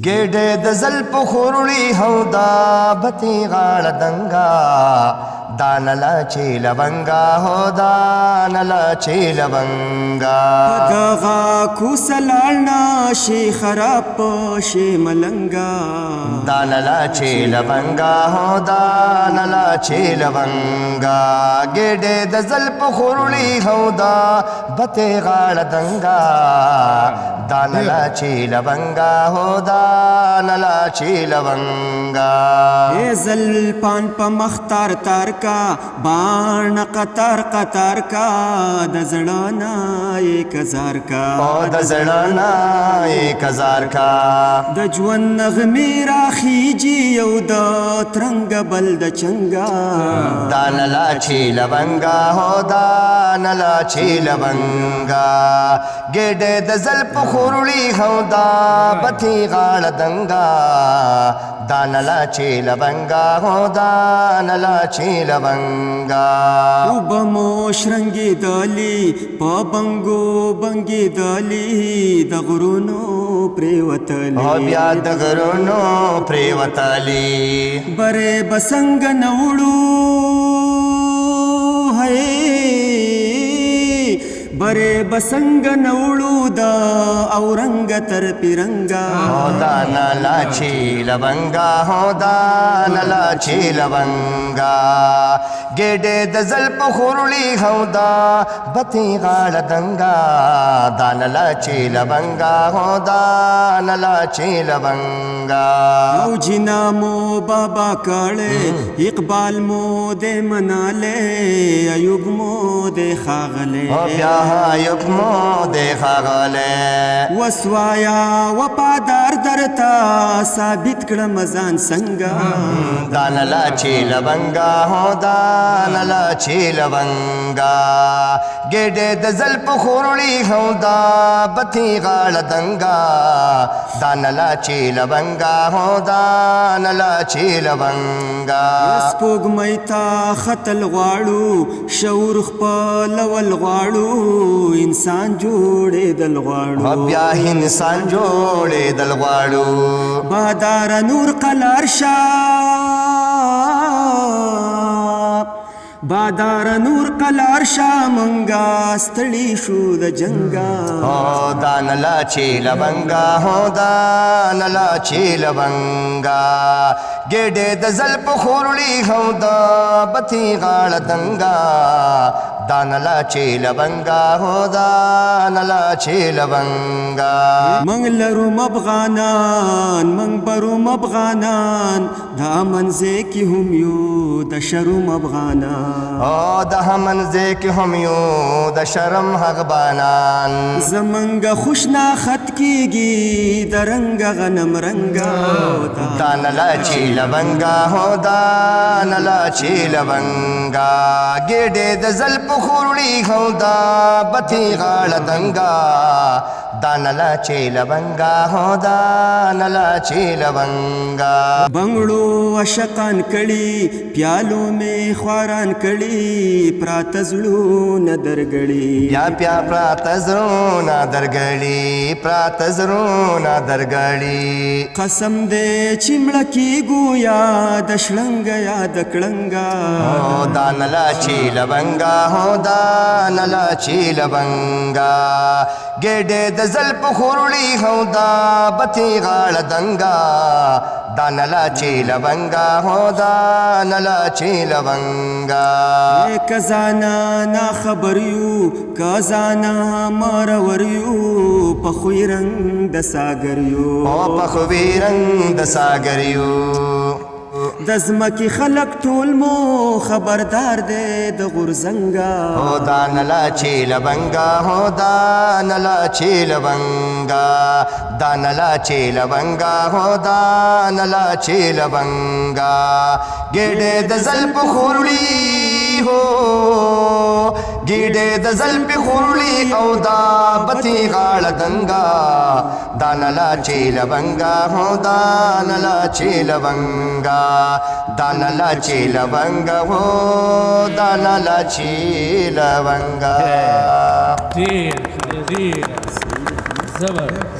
ګېډې د زلف خورړي هو دا بتې غاړه دنګا دانلا چې لونګا هو دانلا چې لونګا دغه کوسلاړنا شي خراب شي ملنګا دانلا چې لونګا هو دانلا چې لونګا ګېډې د زلف خورړي هو دا بتې غاړه دنګا دانلا چې لونګا هو دانلا چې لونګا اے زلفان په مختار تار کا بان قطار قطار کا د زړانا 1000 کا او د زړانا 1000 کا د ژوند نغمې راخیږي یو د ترنګ بل د چنګا دانلا چې لونګا هو دانلا چې لونګا ګېډې د زلف خورړي هو دا بتې غاړه دنګا دانلا چې لونګا هو دانلا چې لونګا وبمو شرنګي دالي په بنګو بنګي دالي د غرونو پریوتلي او بیا د غرونو پریوتلي بره بسنګ نوړو هي بره بسنگ نوړو دا اورنګ تر پیرنګا هو دانلا چې لونګا هو دانلا چې لونګا ګېډې د زلف خورړي هو دا بتې غاړه دنګا دانلا چې لونګا هو دانلا چې لونګا او جنا مو بابا کاړې اقبال مو دې مناله ایوب مو دې خاغله او بیا یوب مو دې خاغله وسوایا وفادار درتا ثابت کړه مزان څنګه دانلا چې لونګا هو دانلا چې لونګا ګېډې د زلف خورړي هو دا بتې غاړه دنګا دانلا چې لونګا هو دانلا چې لونګا سپوږمۍ تا خطل غواړو شعور خپل ول غواړو انسان جوړېدل غواړو بیا انسان جوړېدل غواړو بادار نور قلار شاه بادار نور قلار شاه منګا ستړي شو د جنګا هو دانلا چې لونګا هو دانلا چې لونګا ګېډې د زلف خورړي هو دا بتې غاړه دنګا دانلا چې لونګا هو دانلا چې لونګا منګ لرو افغانان منګ برو افغانان دا منځه کې هم یو د شرم افغانان او د منځه کې هم یو د شرم حقبانان زمنګ خوشنا خط کیږي د رنگ غنم رنگا دانلا چې لونګا هو دانلا چې لونګا ګېډې د زلف خورړي هو دا بتې غاړه دنګا دانلا چې لونګا هو دانلا چې لونګا بنگړو عشقان کړي پیالو می خواران کړي پراتزړو ندرګړي یا پیا پراتزړو ندرګړي پراتزړو ندرګړي قسم دې چمړه کی ګویا د شلنګ یاد کړنګا هو دانلا چې لونګا هو دانلا چې لونګا ګېډې د زلف خورړي هو دا بتې غاړه دنګا دانلا چې لونګا هو دانلا چې لونګا کزانا نا خبر یو کزانا مارور یو په خوی رنگ د ساګر یو او په خوی رنگ د ساګر یو د زمکی خلق ټول مو خبردار دې د غورزنګا هو دانلا چې لونګا هو دانلا چې لونګا دانلا چې لونګا هو دانلا چې لونګا ګېډې د زلف خورړي هو ګېډې د زلف خورړي او دا بتې غاړه دنګا دانلا چې لونګا هو دانلا چې لونګا دانلا چې لونګا هو دانلا چې لونګا ډېر ډېر زبر